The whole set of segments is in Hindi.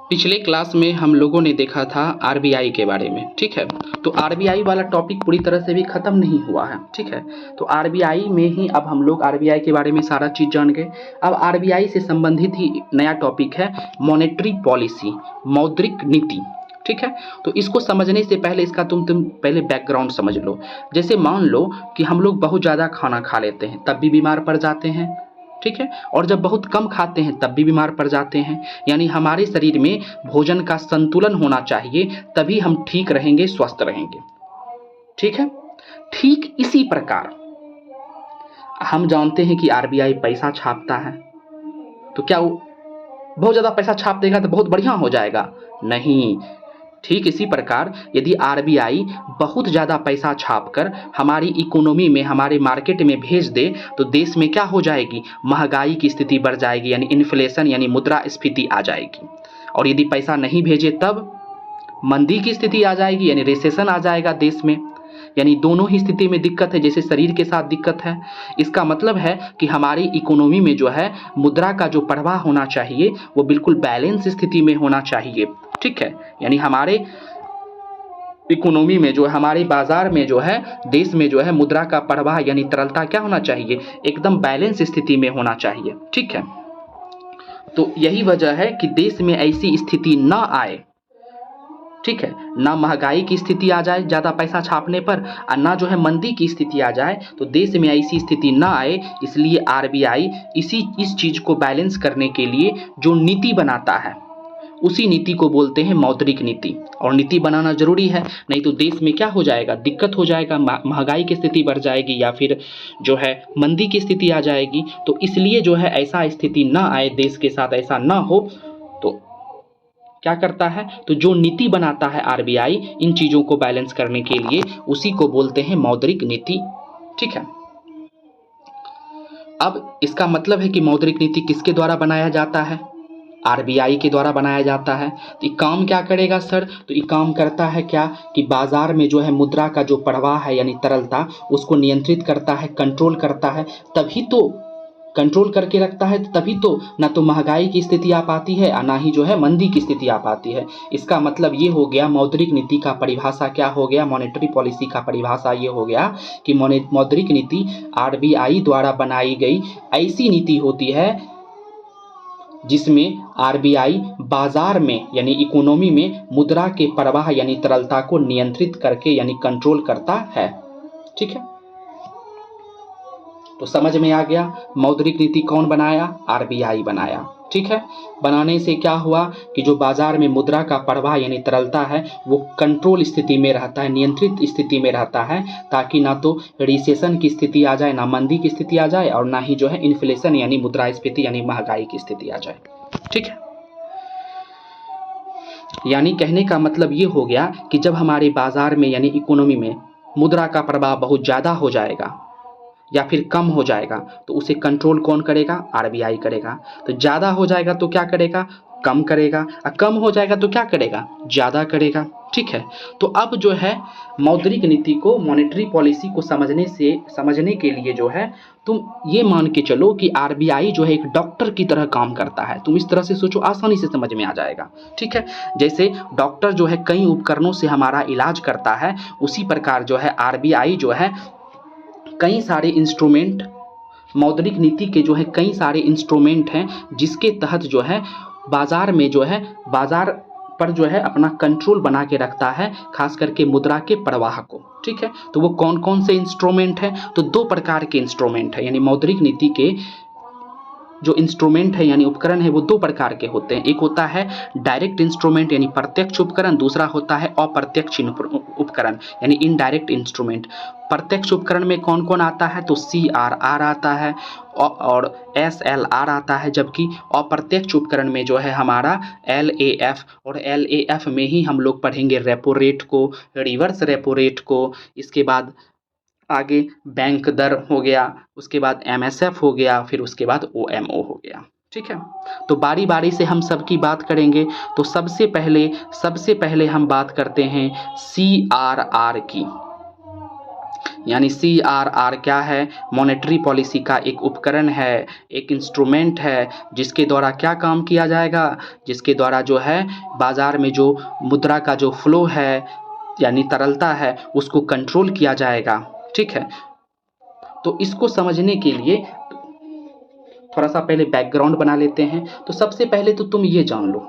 पिछले क्लास में हम लोगों ने देखा था आरबीआई के बारे में, ठीक है। तो आरबीआई वाला टॉपिक पूरी तरह से भी ख़त्म नहीं हुआ है, ठीक है। तो आरबीआई में ही अब हम लोग आरबीआई के बारे में सारा चीज़ जान गए। अब आरबीआई से संबंधित ही नया टॉपिक है मॉनेटरी पॉलिसी, मौद्रिक नीति, ठीक है। तो इसको समझने से पहले इसका तुम पहले बैकग्राउंड समझ लो। जैसे मान लो कि हम लोग बहुत ज़्यादा खाना खा लेते हैं तब भी बीमार पड़ जाते हैं, ठीक है। और जब बहुत कम खाते हैं तब भी बीमार पड़ जाते हैं। यानी हमारे शरीर में भोजन का संतुलन होना चाहिए, तभी हम ठीक रहेंगे, स्वस्थ रहेंगे, ठीक है। ठीक इसी प्रकार हम जानते हैं कि आरबीआई पैसा छापता है, तो क्या वो बहुत ज़्यादा पैसा छाप देगा तो बहुत बढ़िया हो जाएगा? नहीं। ठीक इसी प्रकार यदि आरबीआई बहुत ज़्यादा पैसा छापकर हमारी इकोनॉमी में, हमारे मार्केट में भेज दे तो देश में क्या हो जाएगी? महंगाई की स्थिति बढ़ जाएगी, यानी इन्फ्लेशन यानी मुद्रास्फीति आ जाएगी। और यदि पैसा नहीं भेजे तब मंदी की स्थिति आ जाएगी, यानी रिसेशन आ जाएगा देश में। यानी दोनों ही स्थिति में दिक्कत है, जैसे शरीर के साथ दिक्कत है। इसका मतलब है कि हमारी इकोनॉमी में जो है मुद्रा का जो प्रवाह होना चाहिए वो बिल्कुल बैलेंस स्थिति में होना चाहिए, ठीक है। यानी हमारे इकोनॉमी में जो है, हमारे बाजार में जो है, देश में जो है मुद्रा का प्रवाह यानी तरलता क्या होना चाहिए? एकदम बैलेंस स्थिति में होना चाहिए, ठीक है। तो यही वजह है कि देश में ऐसी स्थिति ना आए, ठीक है, ना महंगाई की स्थिति आ जाए ज़्यादा पैसा छापने पर, और ना जो है मंदी की स्थिति आ जाए। तो देश में ऐसी स्थिति ना आए, इसलिए आरबीआई इस चीज़ को बैलेंस करने के लिए जो नीति बनाता है उसी नीति को बोलते हैं मौद्रिक नीति। और नीति बनाना जरूरी है, नहीं तो देश में क्या हो जाएगा? दिक्कत हो जाएगा, महंगाई की स्थिति बढ़ जाएगी या फिर जो है मंदी की स्थिति आ जाएगी। तो इसलिए जो है ऐसा स्थिति ना आए, देश के साथ ऐसा ना हो, तो क्या करता है? तो जो नीति बनाता है आरबीआई इन चीज़ों को बैलेंस करने के लिए, उसी को बोलते हैं मौद्रिक नीति, ठीक है। अब इसका मतलब है कि मौद्रिक नीति किसके द्वारा बनाया जाता है? आरबीआई के द्वारा बनाया जाता है। तो ये काम क्या करेगा सर? तो ये काम करता है क्या कि बाजार में जो है मुद्रा का जो प्रवाह है यानी तरलता, उसको नियंत्रित करता है, कंट्रोल करता है। तभी तो कंट्रोल करके रखता है, तभी तो ना तो महंगाई की स्थिति आ पाती है और ना ही जो है मंदी की स्थिति आ पाती है। इसका मतलब ये हो गया, मौद्रिक नीति का परिभाषा क्या हो गया? मॉनेटरी पॉलिसी का परिभाषा ये हो गया कि मौद्रिक नीति आरबीआई द्वारा बनाई गई ऐसी नीति होती है जिसमें आरबीआई बाजार में यानी इकोनॉमी में मुद्रा के प्रवाह यानी तरलता को नियंत्रित करके यानी कंट्रोल करता है, ठीक है। तो समझ में आ गया, मौद्रिक नीति कौन बनाया? आरबीआई बनाया, ठीक है। बनाने से क्या हुआ कि जो बाजार में मुद्रा का प्रवाह यानी तरलता है वो कंट्रोल स्थिति में रहता है, नियंत्रित स्थिति में रहता है, ताकि ना तो रिसेशन की स्थिति आ जाए, ना मंदी की स्थिति आ जाए, और ना ही जो है इन्फ्लेशन यानी मुद्रास्फीति यानी महंगाई की स्थिति आ जाए, ठीक है। यानी कहने का मतलब ये हो गया कि जब हमारे बाजार में यानी इकोनॉमी में मुद्रा का प्रवाह बहुत ज़्यादा हो जाएगा या फिर कम हो जाएगा तो उसे कंट्रोल कौन करेगा? आरबीआई करेगा। तो ज़्यादा हो जाएगा तो क्या करेगा? कम करेगा। और कम हो जाएगा तो क्या करेगा? ज़्यादा करेगा, ठीक है। तो अब जो है मौद्रिक नीति को, मॉनेटरी पॉलिसी को समझने के लिए जो है तुम ये मान के चलो कि आरबीआई जो है एक डॉक्टर की तरह काम करता है। तुम इस तरह से सोचो, आसानी से समझ में आ जाएगा, ठीक है। जैसे डॉक्टर जो है कई उपकरणों से हमारा इलाज करता है, उसी प्रकार जो है आरबीआई जो है कई सारे इंस्ट्रूमेंट, मौद्रिक नीति के जो है कई सारे इंस्ट्रूमेंट हैं जिसके तहत जो है बाजार में जो है बाजार पर जो है अपना कंट्रोल बना के रखता है, खास करके मुद्रा के प्रवाह को, ठीक है। तो वो कौन कौन से इंस्ट्रूमेंट हैं? तो दो प्रकार के इंस्ट्रूमेंट हैं, यानी मौद्रिक नीति के जो इंस्ट्रूमेंट है यानी उपकरण है वो दो प्रकार के होते हैं। एक होता है डायरेक्ट इंस्ट्रूमेंट यानी प्रत्यक्ष उपकरण, दूसरा होता है अप्रत्यक्ष उपकरण यानी इनडायरेक्ट इंस्ट्रूमेंट। प्रत्यक्ष उपकरण में कौन कौन आता है? तो CRR आता है और SLR आता है, जबकि अप्रत्यक्ष उपकरण में जो है हमारा LAF, और LAF में ही हम लोग पढ़ेंगे रेपो रेट को, रिवर्स रेपो रेट को, इसके बाद आगे बैंक दर हो गया, उसके बाद MSF हो गया, फिर उसके बाद OMO हो गया, ठीक है। तो बारी बारी से हम सबकी बात करेंगे। तो सबसे पहले हम बात करते हैं CRR की, यानी CRR क्या है? मॉनेटरी पॉलिसी का एक उपकरण है, एक इंस्ट्रूमेंट है, जिसके द्वारा क्या काम किया जाएगा? जिसके द्वारा जो है बाजार में जो मुद्रा का जो फ्लो है यानी तरलता है उसको कंट्रोल किया जाएगा। ठीक है, तो इसको समझने के लिए थोड़ा सा पहले बैकग्राउंड बना लेते हैं। तो सबसे पहले तो तुम ये जान लो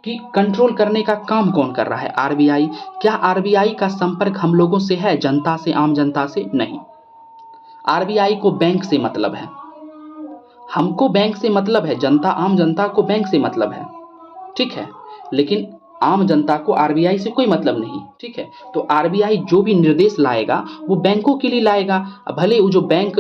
कि कंट्रोल करने का काम कौन कर रहा है? आरबीआई। क्या आरबीआई का संपर्क हम लोगों से है? जनता से, आम जनता से? नहीं। आरबीआई को बैंक से मतलब है, हमको बैंक से मतलब है, जनता, आम जनता को बैंक से मतलब है। ठीक है, लेकिन आम जनता को आरबीआई से कोई मतलब नहीं। ठीक है, तो आरबीआई जो भी निर्देश लाएगा वो बैंकों के लिए लाएगा। भले वो जो बैंक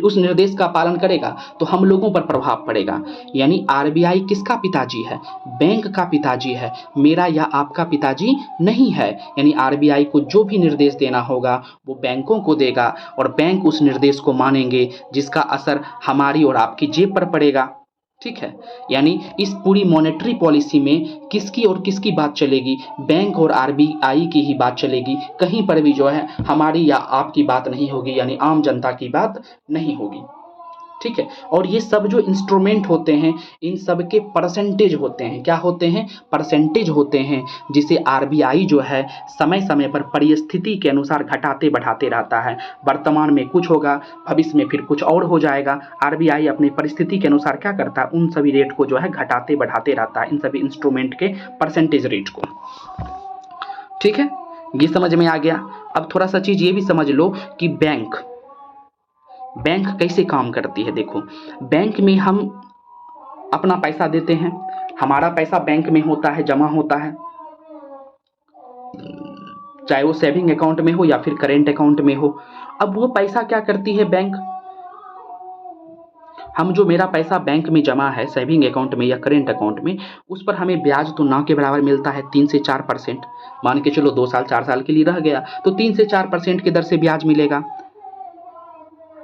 उस निर्देश का पालन करेगा तो हम लोगों पर प्रभाव पड़ेगा। यानी आरबीआई किसका पिताजी है? बैंक का पिताजी है, मेरा या आपका पिताजी नहीं है। यानी आरबीआई को जो भी निर्देश देना होगा वो बैंकों को देगा और बैंक उस निर्देश को मानेंगे, जिसका असर हमारी और आपकी जेब पर पड़ेगा। ठीक है, यानी इस पूरी मॉनेटरी पॉलिसी में किसकी और किसकी बात चलेगी? बैंक और आरबीआई की ही बात चलेगी। कहीं पर भी जो है हमारी या आपकी बात नहीं होगी, यानी आम जनता की बात नहीं होगी। ठीक है, और ये सब जो इंस्ट्रूमेंट होते हैं इन सब के परसेंटेज होते हैं। क्या होते हैं? परसेंटेज होते हैं, जिसे आरबीआई जो है समय समय पर परिस्थिति के अनुसार घटाते बढ़ाते रहता है। वर्तमान में कुछ होगा, भविष्य में फिर कुछ और हो जाएगा। आरबीआई अपनी परिस्थिति के अनुसार क्या करता है? उन सभी रेट को जो है घटाते बढ़ाते रहता है, इन सभी इंस्ट्रूमेंट के परसेंटेज रेट को। ठीक है, ये समझ में आ गया। अब थोड़ा सा चीज ये भी समझ लो कि बैंक कैसे काम करती है। देखो, बैंक में हम अपना पैसा देते हैं, हमारा पैसा बैंक में होता है, जमा होता है, चाहे वो सेविंग अकाउंट में हो या फिर करेंट अकाउंट में हो। अब वो पैसा क्या करती है बैंक? हम जो मेरा पैसा बैंक में जमा है, सेविंग अकाउंट में या करेंट अकाउंट में, उस पर हमें ब्याज तो ना के बराबर मिलता है, 3 से 4%। मान के चलो 2 साल 4 साल के लिए रह गया तो 3 से 4% की दर से ब्याज मिलेगा।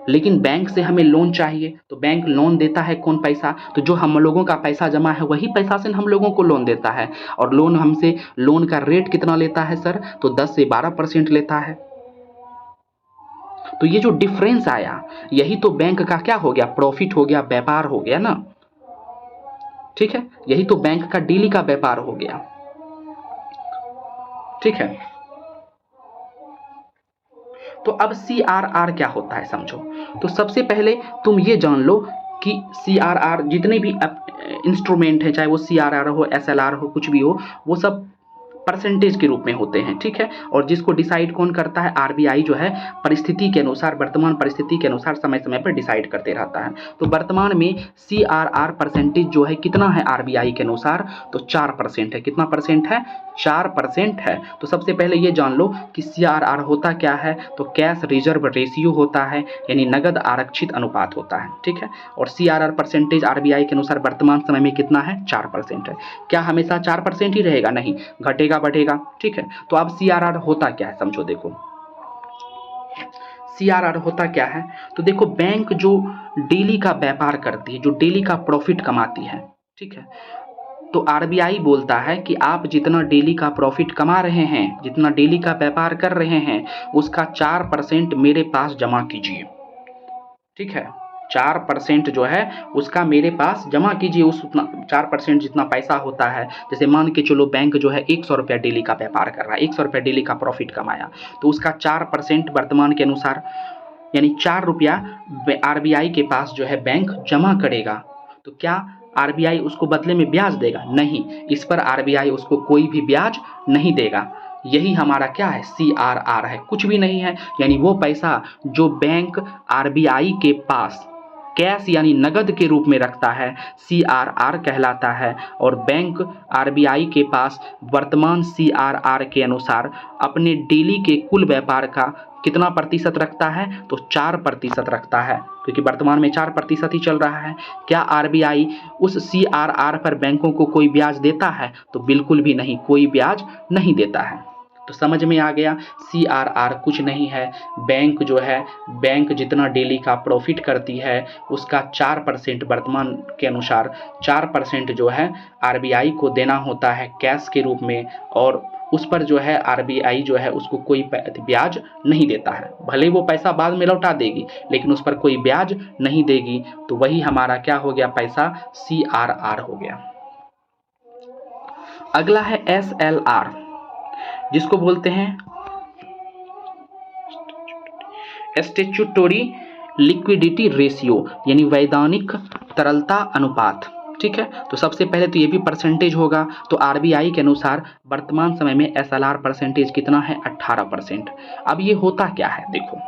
लेकिन बैंक से हमें लोन चाहिए तो बैंक लोन देता है कौन? पैसा। तो जो हम लोगों का पैसा जमा है वही पैसा से हम लोगों को लोन देता है। और लोन हमसे, लोन का रेट कितना लेता है सर? तो 10 से 12% लेता है। तो ये जो डिफरेंस आया यही तो बैंक का क्या हो गया? प्रॉफिट हो गया, व्यापार हो गया ना। ठीक है, यही तो बैंक का डेली का व्यापार हो गया। ठीक है, तो अब CRR क्या होता है समझो। तो सबसे पहले तुम ये जान लो कि CRR जितने भी इंस्ट्रूमेंट हैं, चाहे वो CRR हो, SLR हो, कुछ भी हो, वो सब परसेंटेज के रूप में होते हैं। ठीक है, और जिसको डिसाइड कौन करता है? आरबीआई जो है परिस्थिति के अनुसार, वर्तमान परिस्थिति के अनुसार समय समय पर डिसाइड करते रहता है। तो वर्तमान में CRR परसेंटेज जो है कितना है आरबीआई के अनुसार? तो 4% है। कितना परसेंट है? 4% है। तो सबसे पहले ये जान लो कि CRR होता क्या है। तो कैश रिजर्व रेशियो होता है, यानी नगद आरक्षित अनुपात होता है। ठीक है, और CRR परसेंटेज आरबीआई के अनुसार वर्तमान समय में कितना है? 4% है। क्या हमेशा 4% ही रहेगा? नहीं, घटेगा बढ़ेगा। ठीक है, तो अब CRR होता क्या है समझो। देखो, CRR होता क्या है? तो देखो, बैंक जो डेली का व्यापार करती है, जो डेली का प्रॉफिट कमाती है, ठीक है, तो आरबीआई बोलता है कि आप जितना डेली का प्रॉफिट कमा रहे हैं, जितना डेली का व्यापार कर रहे हैं, उसका 4% मेरे पास जमा कीजिए। ठीक है, 4% जो है उसका मेरे पास जमा कीजिए। उस उतना 4% जितना पैसा होता है, जैसे मान के चलो बैंक जो है 100 रुपया डेली का व्यापार कर रहा है, 100 रुपया डेली का प्रॉफिट कमाया, तो उसका 4% वर्तमान के अनुसार यानी 4 रुपया आरबीआई के पास जो है बैंक जमा करेगा। तो क्या आरबीआई उसको बदले में ब्याज देगा? नहीं, इस पर आरबीआई उसको कोई भी ब्याज नहीं देगा। यही हमारा क्या है? CRR है, कुछ भी नहीं है। यानी वो पैसा जो बैंक आरबीआई के पास कैश यानी नगद के रूप में रखता है, CRR कहलाता है। और बैंक आरबीआई के पास वर्तमान CRR के अनुसार अपने डेली के कुल व्यापार का कितना प्रतिशत रखता है? तो 4% रखता है, क्योंकि वर्तमान में 4% ही चल रहा है। क्या आरबीआई उस CRR पर बैंकों को कोई ब्याज देता है? तो बिल्कुल भी नहीं, कोई ब्याज नहीं देता है। तो समझ में आ गया, CRR कुछ नहीं है, बैंक जो है, बैंक जितना डेली का प्रॉफिट करती है उसका 4% वर्तमान के अनुसार 4% जो है आरबीआई को देना होता है कैश के रूप में, और उस पर जो है आरबीआई जो है उसको कोई ब्याज नहीं देता है। भले वो पैसा बाद में लौटा देगी लेकिन उस पर कोई ब्याज नहीं देगी। तो वही हमारा क्या हो गया, पैसा CRR हो गया। अगला है SLR, जिसको बोलते हैं स्टैट्यूटोरी लिक्विडिटी रेशियो, यानी वैधानिक तरलता अनुपात। ठीक है, तो सबसे पहले तो ये भी परसेंटेज होगा। तो आरबीआई के अनुसार वर्तमान समय में SLR परसेंटेज कितना है, 18%। अब ये होता क्या है, देखो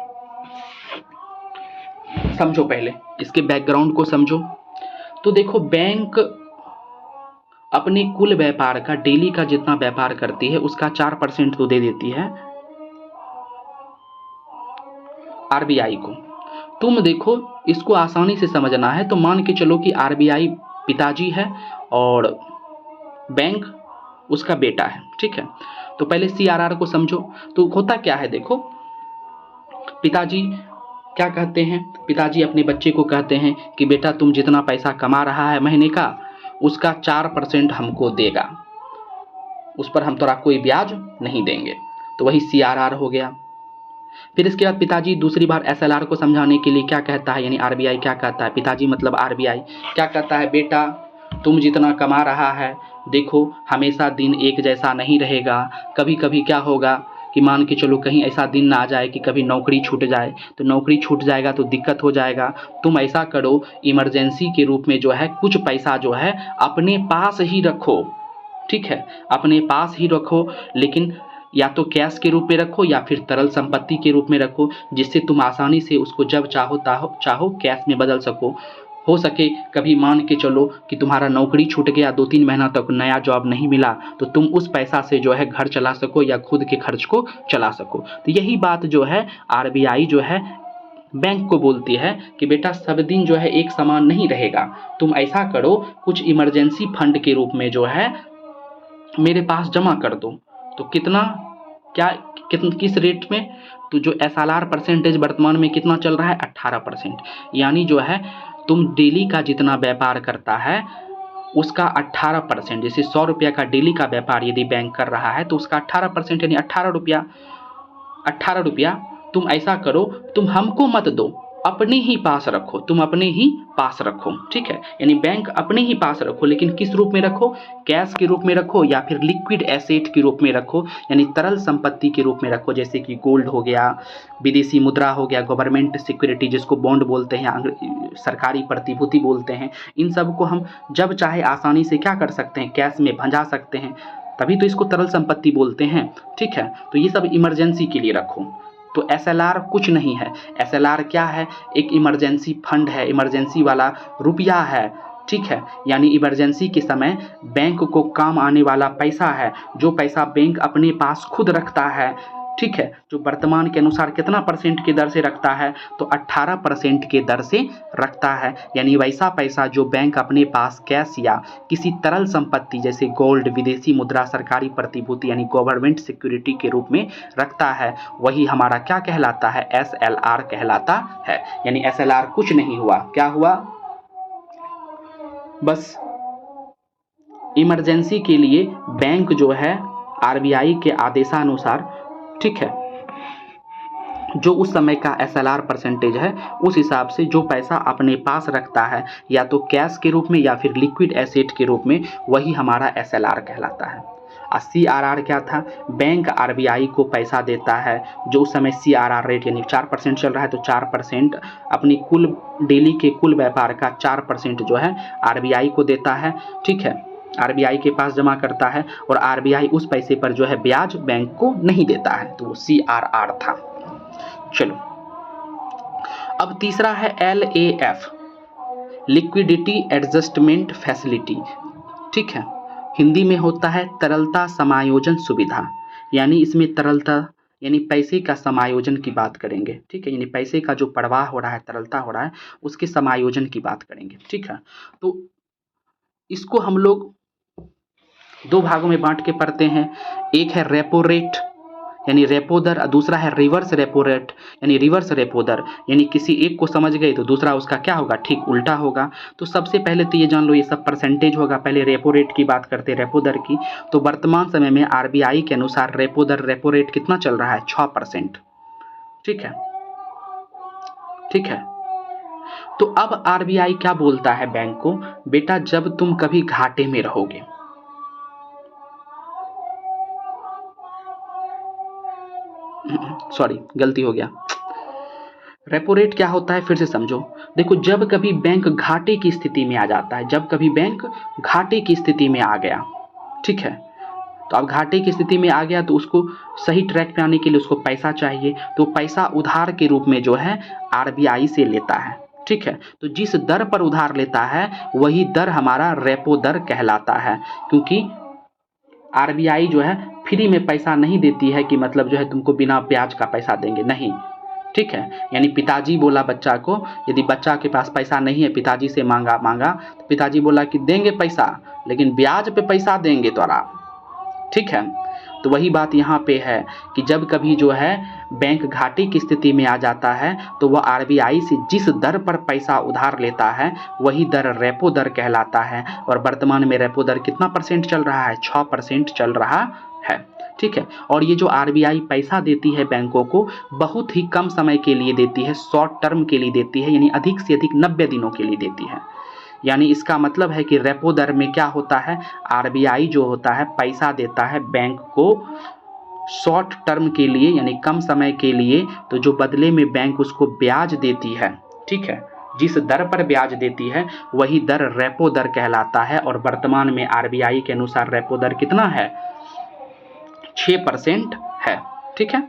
समझो, पहले इसके बैकग्राउंड को समझो। तो देखो, बैंक अपने कुल व्यापार का, डेली का जितना व्यापार करती है उसका 4% तो दे देती है आरबीआई को। तुम देखो, इसको आसानी से समझना है तो मान के चलो कि आरबीआई पिताजी है और बैंक उसका बेटा है। ठीक है, तो पहले CRR को समझो। तो होता क्या है, देखो पिताजी क्या कहते हैं, पिताजी अपने बच्चे को कहते हैं कि बेटा तुम जितना पैसा कमा रहा है महीने का उसका 4% हमको देगा, उस पर हम थोड़ा कोई ब्याज नहीं देंगे। तो वही CRR हो गया। फिर इसके बाद पिताजी दूसरी बार SLR को समझाने के लिए क्या कहता है, यानी आरबीआई क्या कहता है, पिताजी मतलब आरबीआई क्या कहता है, बेटा तुम जितना कमा रहा है देखो हमेशा दिन एक जैसा नहीं रहेगा। कभी कभी क्या होगा कि मान के चलो कहीं ऐसा दिन ना आ जाए कि कभी नौकरी छूट जाए, तो नौकरी छूट जाएगा तो दिक्कत हो जाएगा। तुम ऐसा करो, इमरजेंसी के रूप में जो है कुछ पैसा जो है अपने पास ही रखो। ठीक है, अपने पास ही रखो, लेकिन या तो कैश के रूप में रखो या फिर तरल संपत्ति के रूप में रखो, जिससे तुम आसानी से उसको जब चाहो कैश में बदल सको। हो सके कभी मान के चलो कि तुम्हारा नौकरी छूट गया, 2-3 महीना तक नया जॉब नहीं मिला, तो तुम उस पैसा से जो है घर चला सको या खुद के खर्च को चला सको। तो यही बात जो है आरबीआई जो है बैंक को बोलती है कि बेटा सब दिन जो है एक समान नहीं रहेगा, तुम ऐसा करो कुछ इमरजेंसी फंड के रूप में जो है मेरे पास जमा कर दो। तो कितना, क्या किस रेट में, तो जो SLR परसेंटेज वर्तमान में कितना चल रहा है, 18%। यानी जो है तुम डेली का जितना व्यापार करता है उसका 18%, जैसे 100 रुपया का डेली का व्यापार यदि बैंक कर रहा है तो उसका 18% यानी 18 रुपया तुम ऐसा करो, तुम हमको मत दो, अपने ही पास रखो, तुम अपने ही पास रखो। ठीक है, यानी बैंक अपने ही पास रखो, लेकिन किस रूप में रखो, कैश के रूप में रखो या फिर लिक्विड एसेट के रूप में रखो, यानी तरल संपत्ति के रूप में रखो, जैसे कि गोल्ड हो गया, विदेशी मुद्रा हो गया, गवर्नमेंट सिक्योरिटी जिसको बॉन्ड बोलते हैं, सरकारी प्रतिभूति बोलते हैं। इन सब को हम जब चाहे आसानी से क्या कर सकते हैं, कैश में भंजा सकते हैं, तभी तो इसको तरल संपत्ति बोलते हैं। ठीक है, तो ये सब इमरजेंसी के लिए रखो। तो SLR कुछ नहीं है, SLR क्या है, एक इमरजेंसी फंड है, इमरजेंसी वाला रुपया है। ठीक है, यानी इमरजेंसी के समय बैंक को काम आने वाला पैसा है, जो पैसा बैंक अपने पास खुद रखता है। ठीक है, जो वर्तमान के अनुसार कितना % की दर से रखता है, तो 18% के दर से रखता है। यानी वैसा पैसा जो बैंक अपने पास कैश या किसी तरल संपत्ति जैसे गोल्ड, विदेशी मुद्रा, सरकारी प्रतिभूति यानी गवर्नमेंट सिक्योरिटी के रूप में रखता है, वही हमारा क्या कहलाता है, SLR कहलाता है। यानी SLR कुछ नहीं हुआ, क्या हुआ, बस इमरजेंसी के लिए बैंक जो है आरबीआई के आदेशानुसार, ठीक है, जो उस समय का SLR परसेंटेज है उस हिसाब से जो पैसा अपने पास रखता है या तो कैश के रूप में या फिर लिक्विड एसेट के रूप में, वही हमारा SLR कहलाता है। और CRR क्या था, बैंक आरबीआई को पैसा देता है, जो उस समय CRR रेट यानी 4% चल रहा है, तो 4% अपनी कुल डेली के कुल व्यापार का 4% जो है आरबीआई को देता है। ठीक है, आरबीआई के पास जमा करता है और आरबीआई उस पैसे पर जो है ब्याज बैंक को नहीं देता है, तो वो CRR था। चलो, अब तीसरा है LAF, लिक्विडिटी एडजस्टमेंट फैसिलिटी। ठीक है, हिंदी में होता है तरलता समायोजन सुविधा, यानी इसमें तरलता यानी पैसे का समायोजन की बात करेंगे। ठीक है, यानी पैसे का जो प्रवाह हो रहा है, तरलता हो रहा है, उसके समायोजन की बात करेंगे। ठीक है, तो इसको हम लोग 2 भागों में बांट के पढ़ते हैं। एक है रेपो रेट, यानी रेपो दर, दूसरा है रिवर्स रेपो रेट यानी रिवर्स रेपो दर, यानी किसी एक को समझ गए तो दूसरा उसका क्या होगा, ठीक उल्टा होगा। तो सबसे पहले तो ये जान लो ये सब परसेंटेज होगा। पहले रेपो रेट की बात करते हैं, रेपो दर की। तो वर्तमान समय में आरबीआई के अनुसार रेपो दर, रेपो रेट कितना चल रहा है, 6%। ठीक है, ठीक है। तो अब आरबीआई क्या बोलता है बैंक को, बेटा जब तुम कभी घाटे में रहोगे, सॉरी गलती हो गया, रेपो रेट क्या होता है फिर से समझो। देखो जब कभी बैंक घाटे की स्थिति में आ जाता है, जब कभी बैंक घाटे की स्थिति में आ गया, ठीक है, तो अब घाटे की स्थिति में आ गया तो उसको सही ट्रैक पे आने के लिए उसको पैसा चाहिए, तो पैसा उधार के रूप में जो है आरबीआई से लेता है। ठीक है, तो जिस दर पर उधार लेता है वही दर हमारा रेपो दर कहलाता है, क्योंकि आरबीआई जो है फ्री में पैसा नहीं देती है कि मतलब जो है तुमको बिना ब्याज का पैसा देंगे, नहीं। ठीक है, यानी पिताजी बोला बच्चा को, यदि बच्चा के पास पैसा नहीं है, पिताजी से मांगा तो पिताजी बोला कि देंगे पैसा लेकिन ब्याज पे पैसा देंगे तोरा। ठीक है, तो वही बात यहाँ पे है कि जब कभी जो है बैंक घाटे की स्थिति में आ जाता है तो वह आरबीआई से जिस दर पर पैसा उधार लेता है वही दर रेपो दर कहलाता है। और वर्तमान में रेपो दर कितना परसेंट चल रहा है, 6% चल रहा है। ठीक है, और ये जो आरबीआई पैसा देती है बैंकों को बहुत ही कम समय के लिए देती है, शॉर्ट टर्म के लिए देती है, यानी अधिक से अधिक 90 दिनों के लिए देती है। यानी इसका मतलब है कि रेपो दर में क्या होता है, आरबीआई जो होता है पैसा देता है बैंक को शॉर्ट टर्म के लिए यानी कम समय के लिए, तो जो बदले में बैंक उसको ब्याज देती है, ठीक है, जिस दर पर ब्याज देती है वही दर रेपो दर कहलाता है। और वर्तमान में आरबीआई के अनुसार रेपो दर कितना है, 6% है। ठीक है,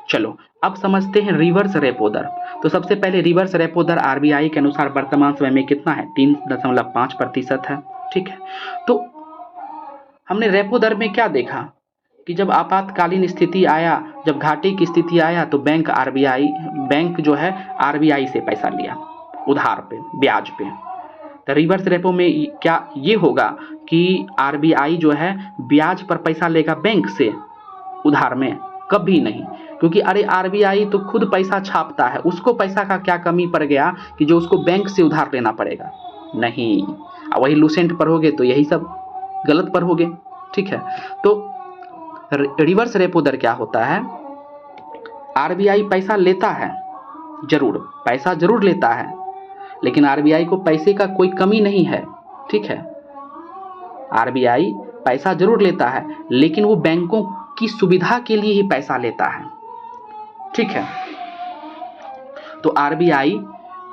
चलो अब समझते हैं रिवर्स रेपो दर। तो सबसे पहले रिवर्स रेपो दर आरबीआई के अनुसार वर्तमान समय में कितना है, 3.5% है। ठीक है, तो हमने रेपो दर में क्या देखा कि जब आपातकालीन स्थिति आया, जब घाटे की स्थिति आया तो बैंक जो है आरबीआई से पैसा लिया उधार पे, ब्याज पे। तो रिवर्स रेपो में क्या ये होगा कि आरबीआई जो है ब्याज पर पैसा लेगा बैंक से उधार में, कभी नहीं, क्योंकि अरे आरबीआई तो खुद पैसा छापता है, उसको पैसा का क्या कमी पड़ गया कि जो उसको बैंक से उधार लेना पड़ेगा, नहीं। वही लूसेंट पर होगे तो यही सब गलत पर होगे। ठीक है, तो रिवर्स रेपो दर क्या होता है, आरबीआई पैसा लेता है, जरूर पैसा जरूर लेता है, लेकिन आरबीआई को पैसे का कोई कमी नहीं है। ठीक है, आरबीआई पैसा जरूर लेता है लेकिन वो बैंकों की सुविधा के लिए ही पैसा लेता है। ठीक है, तो आरबीआई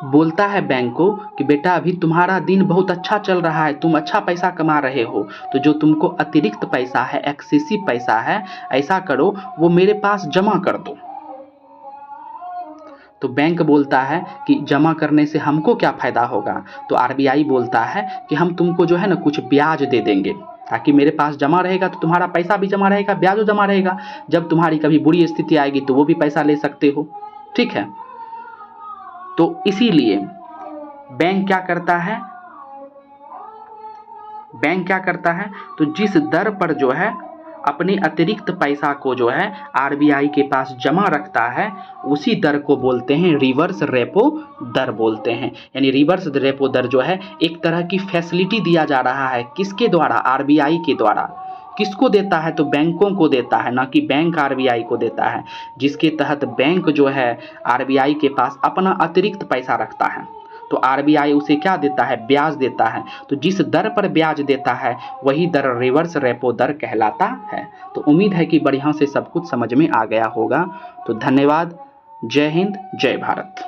बोलता है बैंक को कि बेटा अभी तुम्हारा दिन बहुत अच्छा चल रहा है, तुम अच्छा पैसा कमा रहे हो, तो जो तुमको अतिरिक्त पैसा है, एक्सेसिव पैसा है, ऐसा करो वो मेरे पास जमा कर दो। तो बैंक बोलता है कि जमा करने से हमको क्या फायदा होगा, तो आरबीआई बोलता है कि हम तुमको जो है ना कुछ ब्याज दे देंगे, ताकि मेरे पास जमा रहेगा तो तुम्हारा पैसा भी जमा रहेगा, ब्याज जमा रहेगा, जब तुम्हारी कभी बुरी स्थिति आएगी तो वो भी पैसा ले सकते हो। ठीक है, तो इसीलिए बैंक क्या करता है, तो जिस दर पर जो है अपने अतिरिक्त पैसा को जो है आरबीआई के पास जमा रखता है उसी दर को बोलते हैं रिवर्स रेपो दर बोलते हैं। यानी रिवर्स रेपो दर जो है एक तरह की फैसिलिटी दिया जा रहा है, किसके द्वारा, आरबीआई के द्वारा। किसको देता है, तो बैंकों को देता है, ना कि बैंक आरबीआई को देता है, जिसके तहत बैंक जो है आरबीआई के पास अपना अतिरिक्त पैसा रखता है तो आरबीआई उसे क्या देता है, ब्याज देता है। तो जिस दर पर ब्याज देता है वही दर रिवर्स रेपो दर कहलाता है। तो उम्मीद है कि बढ़िया से सब कुछ समझ में आ गया होगा। तो धन्यवाद, जय हिंद, जय भारत।